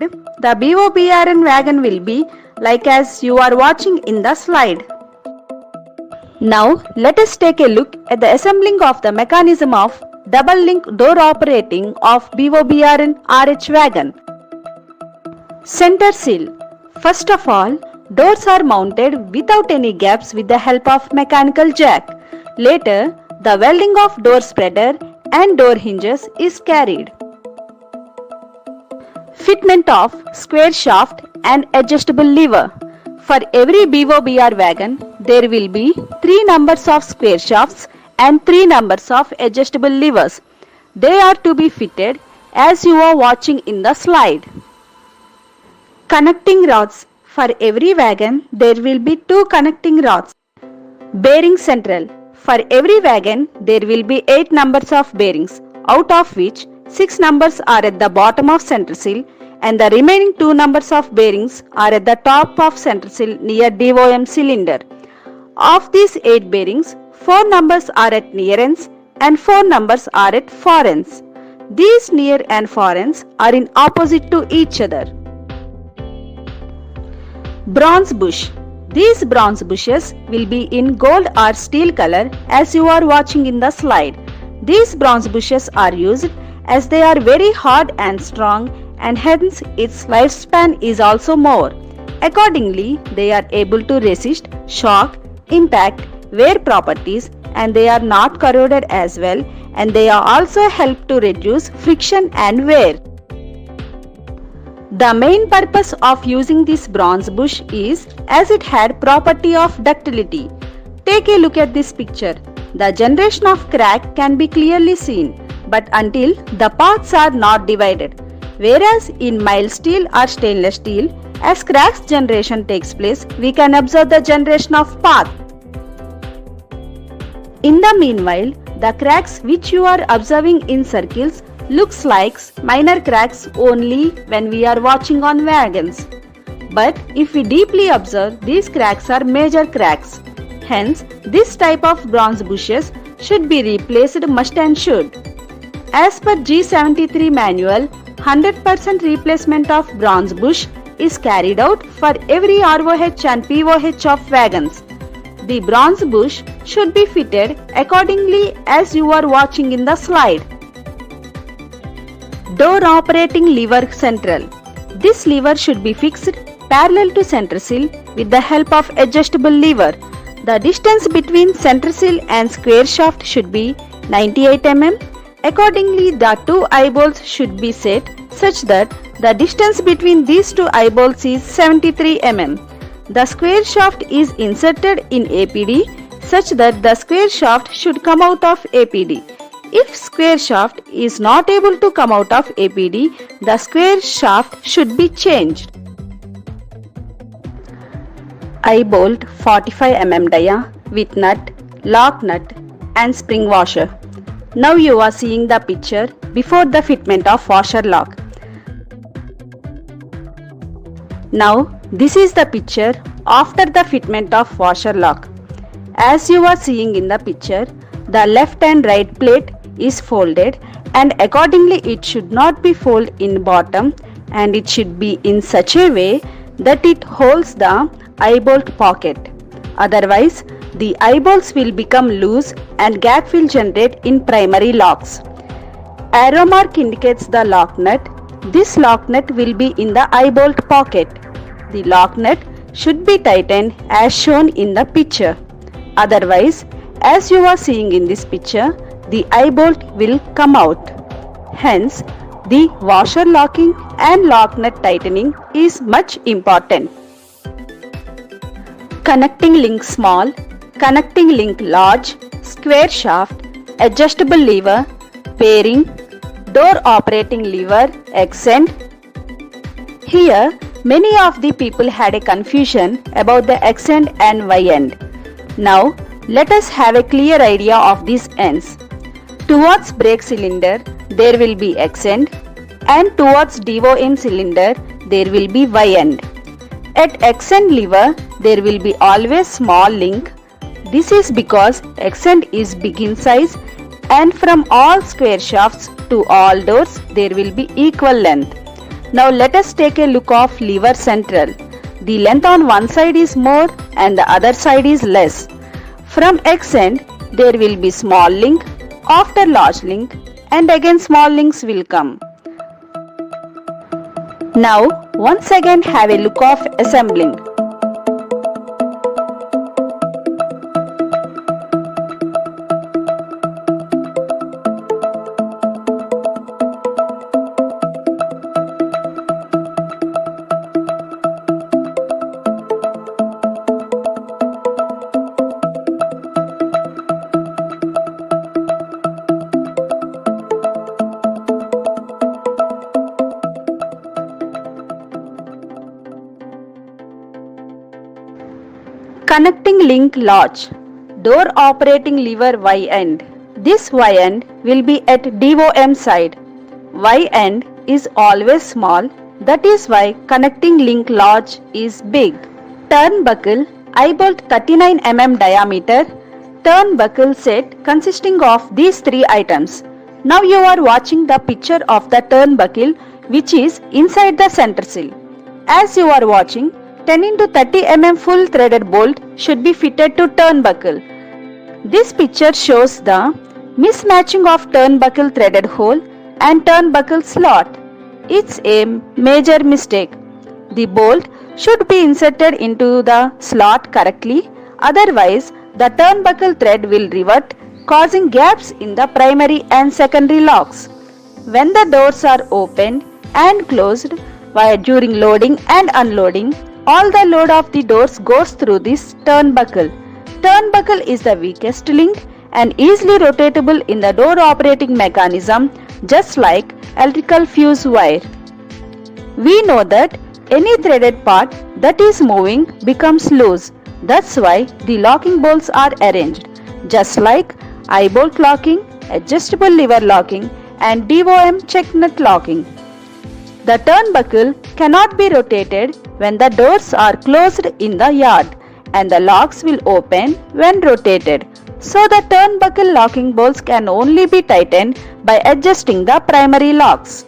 The BOBRN wagon will be like as you are watching in the slide. Now let us take a look at the assembling of the mechanism of double link door operating of BOBRN RH wagon. Center seal. First of all, doors are mounted without any gaps with the help of mechanical jack. Later, the welding of door spreader and door hinges is carried. Fitment of square shaft and adjustable lever. For every BOBR wagon, there will be 3 numbers of square shafts and 3 numbers of adjustable levers. They are to be fitted as you are watching in the slide. Connecting rods. For every wagon, there will be 2 connecting rods. Bearing central. For every wagon, there will be 8 numbers of bearings, out of which 6 numbers are at the bottom of center seal and the remaining 2 numbers of bearings are at the top of center seal near DOM cylinder. Of these 8 bearings, 4 numbers are at near ends and 4 numbers are at far ends. These near and far ends are in opposite to each other. Bronze bush. These bronze bushes will be in gold or steel color as you are watching in the slide. These bronze bushes are used as they are very hard and strong and hence its lifespan is also more. Accordingly, they are able to resist shock, impact, wear properties and they are not corroded as well and they are also help to reduce friction and wear. The main purpose of using this bronze bush is as it had property of ductility. Take a look at this picture. The generation of crack can be clearly seen, but until the paths are not divided. Whereas in mild steel or stainless steel, as cracks generation takes place, we can observe the generation of path. In the meanwhile, the cracks which you are observing in circles looks like minor cracks only when we are watching on wagons. But if we deeply observe, these cracks are major cracks. Hence, this type of bronze bushes should be replaced must and should. As per G73 manual, 100% replacement of bronze bush is carried out for every ROH and POH of wagons. The bronze bush should be fitted accordingly as you are watching in the slide. Door operating lever central. This lever should be fixed parallel to center seal with the help of adjustable lever. The distance between center seal and square shaft should be 98 mm. Accordingly, the 2 eyebolts should be set such that the distance between these 2 eyebolts is 73 mm. The square shaft is inserted in APD such that the square shaft should come out of APD. If square shaft is not able to come out of APD, the square shaft should be changed. Eye bolt 45 mm dia with nut, lock nut and spring washer. Now you are seeing the picture before the fitment of washer lock. Now this is the picture after the fitment of washer lock. As you are seeing in the picture, the left and right plate is folded and accordingly it should not be folded in bottom and it should be in such a way that it holds the eye bolt pocket. Otherwise, the eye bolts will become loose and gap will generate in primary locks. Arrow mark indicates the lock nut. This lock nut will be in the eye bolt pocket. The lock nut should be tightened as shown in the picture. Otherwise, as you are seeing in this picture, the eye bolt will come out. Hence, the washer locking and lock nut tightening is much important. Connecting link small, connecting link large, square shaft, adjustable lever, bearing, door operating lever, X-end. Here, many of the people had a confusion about the X-end and Y-end. Now, let us have a clear idea of these ends. Towards brake cylinder, there will be X-end and towards DOM cylinder, there will be Y-end. At X-end lever, there will be always small link. This is because X-end is big in size and from all square shafts to all doors, there will be equal length. Now let us take a look of lever central. The length on one side is more and the other side is less. From X end, there will be small link, after large link, and again small links will come. Now once again have a look of assembling. Connecting link latch. Door operating lever Y end. This Y end will be at DOM side. Y end is always small, that is why connecting link latch is big. Turnbuckle eye-bolt 39 mm diameter. Turnbuckle set consisting of these three items. Now you are watching the picture of the turnbuckle which is inside the center seal. As you are watching, 10 into 30 mm full threaded bolt should be fitted to turnbuckle. This picture shows the mismatching of turnbuckle threaded hole and turnbuckle slot. It's a major mistake. The bolt should be inserted into the slot correctly, otherwise the turnbuckle thread will revert, causing gaps in the primary and secondary locks. When the doors are opened and closed during loading and unloading, all the load of the doors goes through this turnbuckle. Turnbuckle is the weakest link and easily rotatable in the door operating mechanism, just like electrical fuse wire. We know that any threaded part that is moving becomes loose. That's why the locking bolts are arranged, just like eye-bolt locking, adjustable lever locking, and DOM check nut locking. The turnbuckle cannot be rotated when the doors are closed in the yard, and the locks will open when rotated. So the turnbuckle locking bolts can only be tightened by adjusting the primary locks.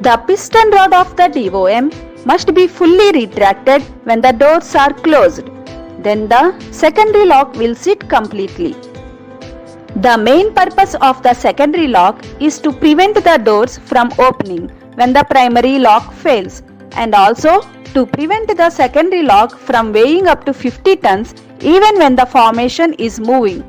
The piston rod of the DOM must be fully retracted when the doors are closed. Then the secondary lock will sit completely. The main purpose of the secondary lock is to prevent the doors from opening when the primary lock fails, and also to prevent the secondary lock from weighing up to 50 tons even when the formation is moving.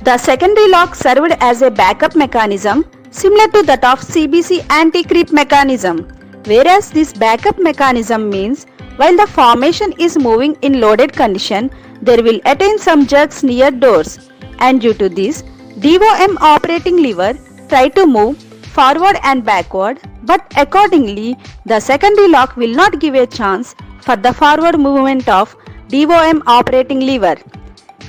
The secondary lock served as a backup mechanism similar to that of CBC anti-creep mechanism, whereas this backup mechanism means while the formation is moving in loaded condition, there will attain some jerks near doors, and due to this, DOM operating lever try to move forward and backward, but accordingly, the secondary lock will not give a chance for the forward movement of DOM operating lever.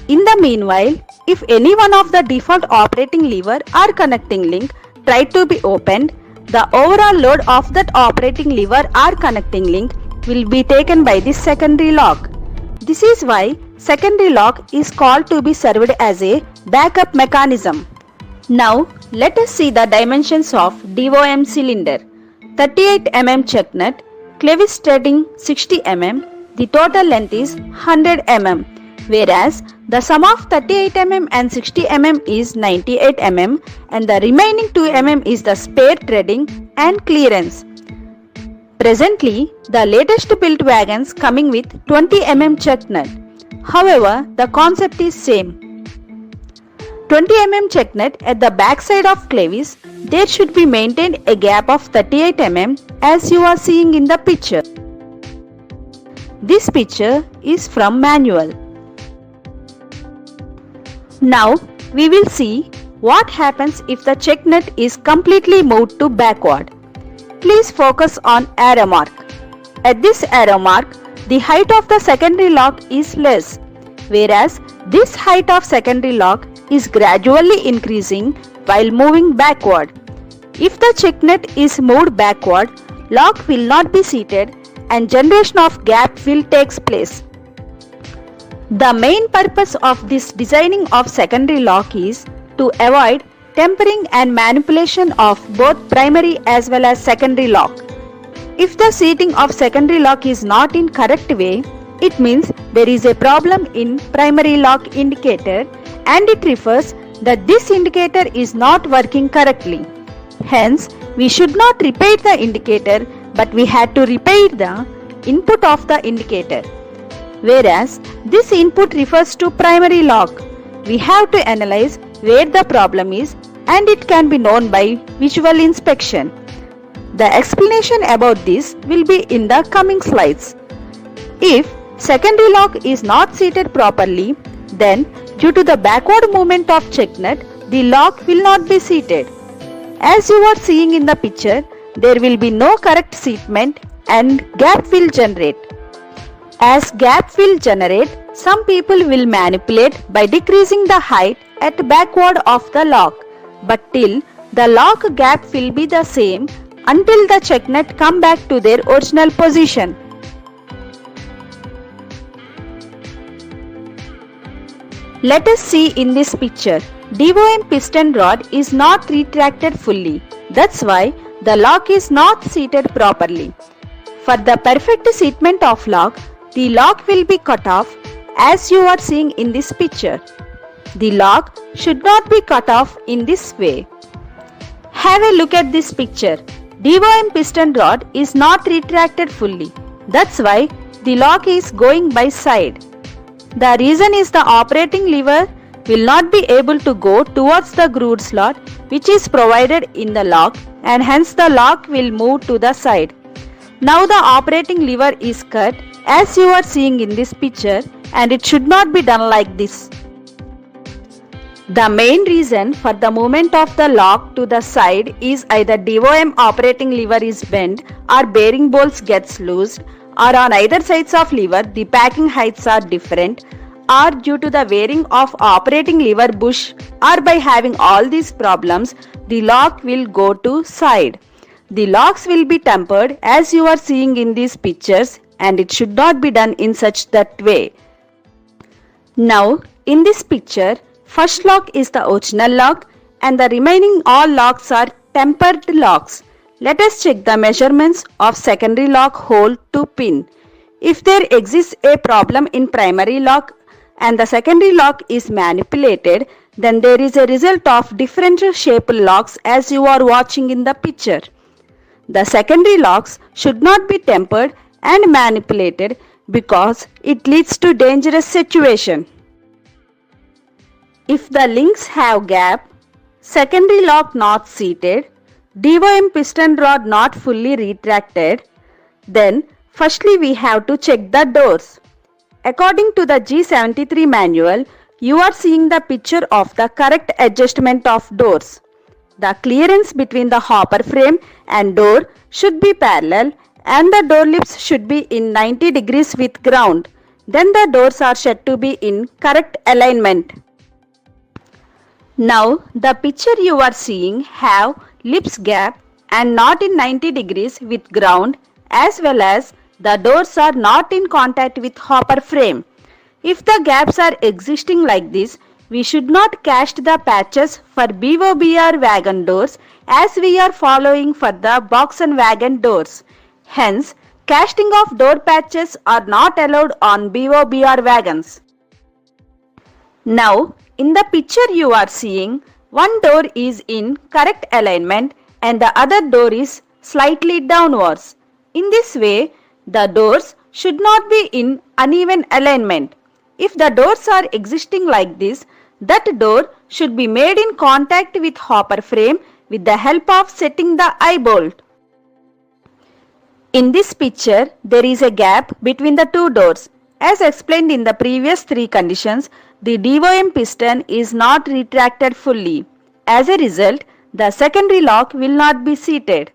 In the meanwhile, if any one of the default operating lever or connecting link try to be opened, the overall load of that operating lever or connecting link will be taken by this secondary lock. This is why secondary lock is called to be served as a backup mechanism. Now let us see the dimensions of DOM cylinder. 38 mm chuck nut, clevis threading 60 mm, the total length is 100 mm, whereas the sum of 38 mm and 60 mm is 98 mm and the remaining 2 mm is the spare threading and clearance. Presently, the latest built wagons coming with 20 mm chuck nut. However, the concept is same. 20 mm chuck nut at the back side of clevis, there should be maintained a gap of 38 mm as you are seeing in the picture. This picture is from manual. Now we will see what happens if the chuck nut is completely moved to backward. Please focus on arrow mark. At this arrow mark, the height of the secondary lock is less, whereas this height of secondary lock is gradually increasing while moving backward. If the chuck nut is moved backward, lock will not be seated and generation of gap will take place. The main purpose of this designing of secondary lock is to avoid tempering and manipulation of both primary as well as secondary lock. If the seating of secondary lock is not in correct way, it means there is a problem in primary lock indicator, and it refers that this indicator is not working correctly. Hence, we should not repair the indicator, but we had to repair the input of the indicator. Whereas this input refers to primary lock, we have to analyze where the problem is, and it can be known by visual inspection. The explanation about this will be in the coming slides. If secondary lock is not seated properly, then due to the backward movement of check nut, the lock will not be seated. As you are seeing in the picture, there will be no correct seatment and gap will generate. As gap will generate, some people will manipulate by decreasing the height at backward of the lock, but till the lock gap will be the same until the check nut come back to their original position. Let us see in this picture. BOBRN piston rod is not retracted fully. That's why the lock is not seated properly. For the perfect seatment of lock, the lock will be cut off as you are seeing in this picture. The lock should not be cut off in this way. Have a look at this picture. BOBRN piston rod is not retracted fully. That's why the lock is going by side. The reason is the operating lever will not be able to go towards the groove slot which is provided in the lock, and hence the lock will move to the side. Now the operating lever is cut as you are seeing in this picture, and it should not be done like this. The main reason for the movement of the lock to the side is either BOBRN operating lever is bent or bearing bolts gets loosed, or on either sides of lever the packing heights are different, or due to the wearing of operating lever bush, or by having all these problems, the lock will go to side. The locks will be tempered as you are seeing in these pictures, and it should not be done in such that way. Now in this picture, first lock is the original lock and the remaining all locks are tempered locks. Let us check the measurements of secondary lock hole to pin. If there exists a problem in primary lock and the secondary lock is manipulated, then there is a result of different shaped locks as you are watching in the picture. The secondary locks should not be tempered and manipulated because it leads to dangerous situation. If the links have gap, secondary lock not seated, BOBRN piston rod not fully retracted, then firstly we have to check the doors. According to the G73 manual, you are seeing the picture of the correct adjustment of doors. The clearance between the hopper frame and door should be parallel, and the door lips should be in 90 degrees with ground. Then the doors are said to be in correct alignment. Now the picture you are seeing have lips gap and not in 90 degrees with ground, as well as the doors are not in contact with hopper frame. If the gaps are existing like this, we should not cast the patches for BOBR wagon doors as we are following for the box and wagon doors. Hence, casting of door patches are not allowed on BOBR wagons. Now, in the picture you are seeing, one door is in correct alignment and the other door is slightly downwards. In this way, the doors should not be in uneven alignment. If the doors are existing like this, that door should be made in contact with hopper frame with the help of setting the eye bolt. In this picture, there is a gap between the two doors. As explained in the previous three conditions, the BOBRN piston is not retracted fully. As a result, the secondary lock will not be seated,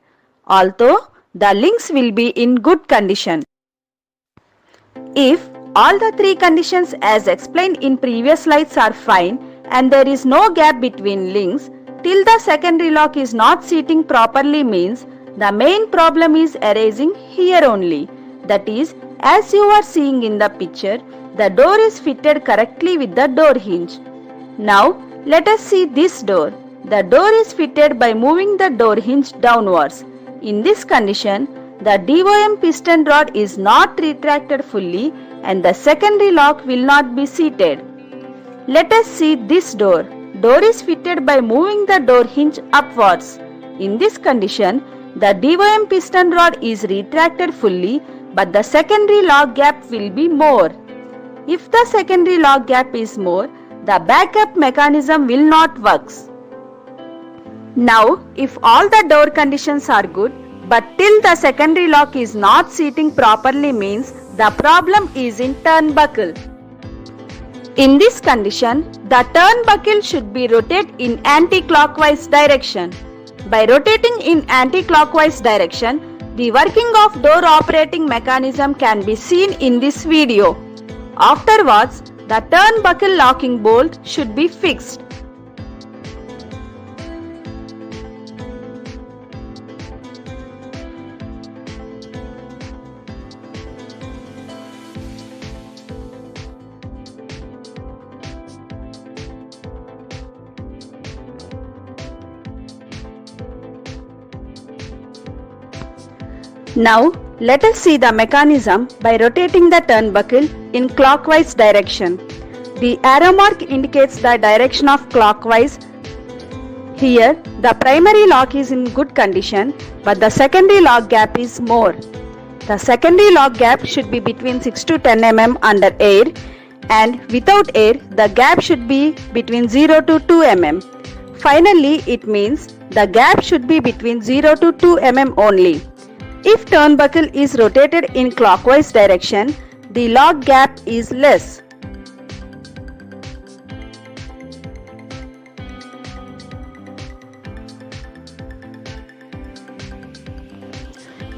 although the links will be in good condition. If all the three conditions as explained in previous slides are fine and there is no gap between links, till the secondary lock is not seating properly means the main problem is arising here only. That is, as you are seeing in the picture, the door is fitted correctly with the door hinge. Now let us see this door. the door is fitted by moving the door hinge downwards. In this condition, the DOM piston rod is not retracted fully and the secondary lock will not be seated. Let us see this door. Door is fitted by moving the door hinge upwards. In this condition, the DOM piston rod is retracted fully, but the secondary lock gap will be more. If the secondary lock gap is more, the backup mechanism will not work. Now, if all the door conditions are good, but till the secondary lock is not seating properly means the problem is in turnbuckle. In this condition, the turnbuckle should be rotated in anti-clockwise direction. By rotating in anti-clockwise direction, the working of door operating mechanism can be seen in this video. Afterwards, the turnbuckle locking bolt should be fixed. Now, let us see the mechanism by rotating the turnbuckle in clockwise direction. The arrow mark indicates the direction of clockwise. Here, the primary lock is in good condition, but the secondary lock gap is more. The secondary lock gap should be between 6 to 10 mm under air, and without air, the gap should be between 0 to 2 mm. Finally, it means the gap should be between 0 to 2 mm only. If turnbuckle is rotated in clockwise direction, the lock gap is less.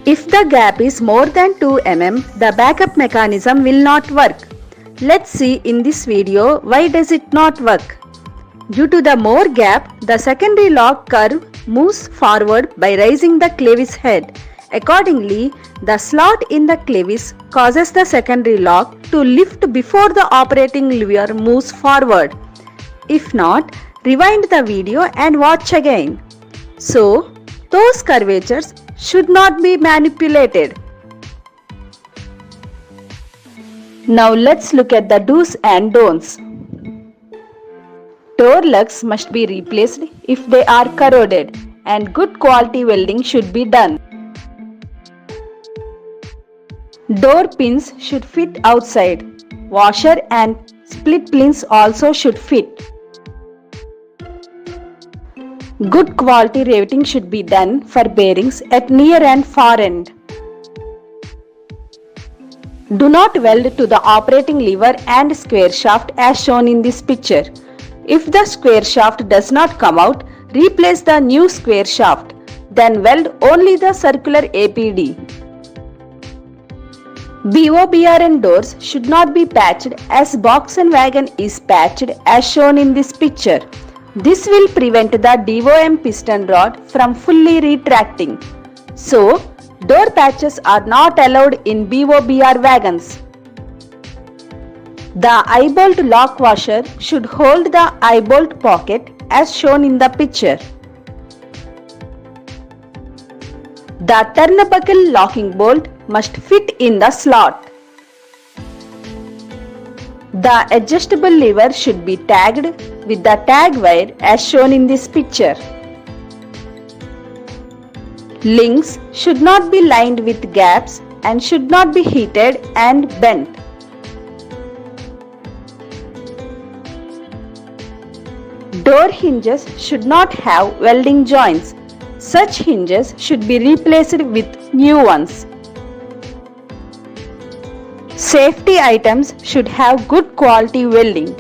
If the gap is more than 2 mm, the backup mechanism will not work. Let's see in this video why does it not work. Due to the more gap, the secondary lock curve moves forward by raising the clevis head. Accordingly, the slot in the clevis causes the secondary lock to lift before the operating lever moves forward. If not, rewind the video and watch again. So, those curvatures should not be manipulated. Now let's look at the do's and don'ts. Door lugs must be replaced if they are corroded, and good quality welding should be done. Door pins should fit outside. Washer and split pins also should fit. Good quality riveting should be done for bearings at near and far end. Do not weld to the operating lever and square shaft as shown in this picture. If the square shaft does not come out, replace the new square shaft. Then weld only the circular APD. BOBRN doors should not be patched as box and wagon is patched as shown in this picture. This will prevent the DOM piston rod from fully retracting. So, door patches are not allowed in BOBR wagons. The eye-bolt lock washer should hold the eye-bolt pocket as shown in the picture. The turnbuckle locking bolt must fit in the slot. The adjustable lever should be tagged with the tag wire as shown in this picture. Links should not be lined with gaps and should not be heated and bent. Door hinges should not have welding joints. Such hinges should be replaced with new ones. Safety items should have good quality welding.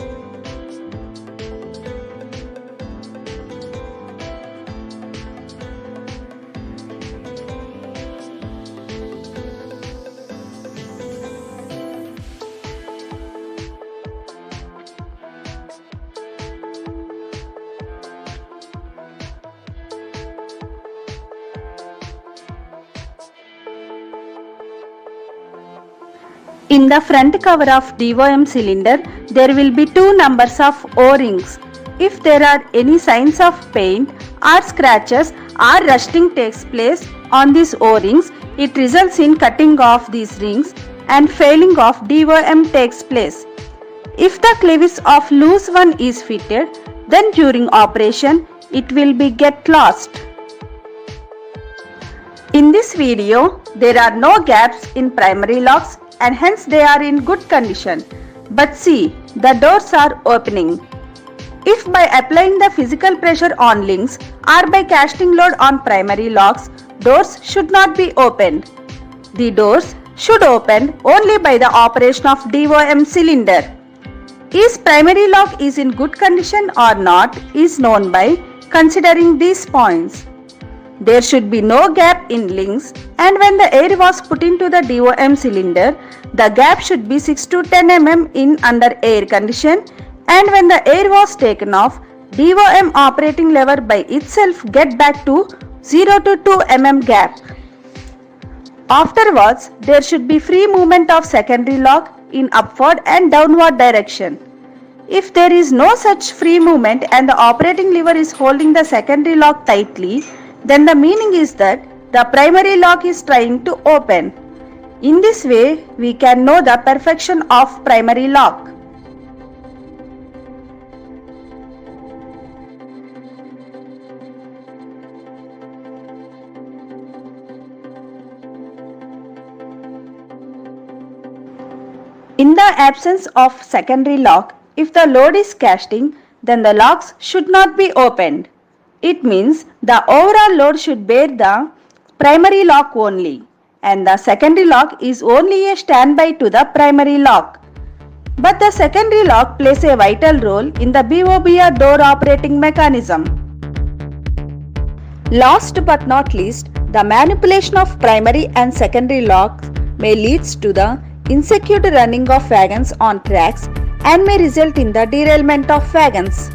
In the front cover of DOM cylinder, there will be two numbers of O-rings. If there are any signs of paint or scratches or rusting takes place on these O-rings, it results in cutting off these rings and failing of BOM takes place. If the clevis of loose one is fitted, then during operation it will be get lost. In this video, there are no gaps in primary locks and hence they are in good condition. But see, the doors are opening. If by applying the physical pressure on links or by casting load on primary locks, doors should not be opened. The doors should open only by the operation of BOM cylinder. Is primary lock is in good condition or not is known by considering these points. There should be no gap in links, and when the air was put into the BOM cylinder, the gap should be 6 to 10 mm in under air condition, and when the air was taken off, BOM operating lever by itself get back to 0 to 2 mm gap. Afterwards, there should be free movement of secondary lock in upward and downward direction. If there is no such free movement and the operating lever is holding the secondary lock tightly, then the meaning is that the primary lock is trying to open. In this way, we can know the perfection of primary lock. In the absence of secondary lock, if the load is casting, then the locks should not be opened. It means the overall load should bear the primary lock only, and the secondary lock is only a standby to the primary lock. But the secondary lock plays a vital role in the BOBRN door operating mechanism. Last but not least, the manipulation of primary and secondary locks may lead to the insecure running of wagons on tracks and may result in the derailment of wagons.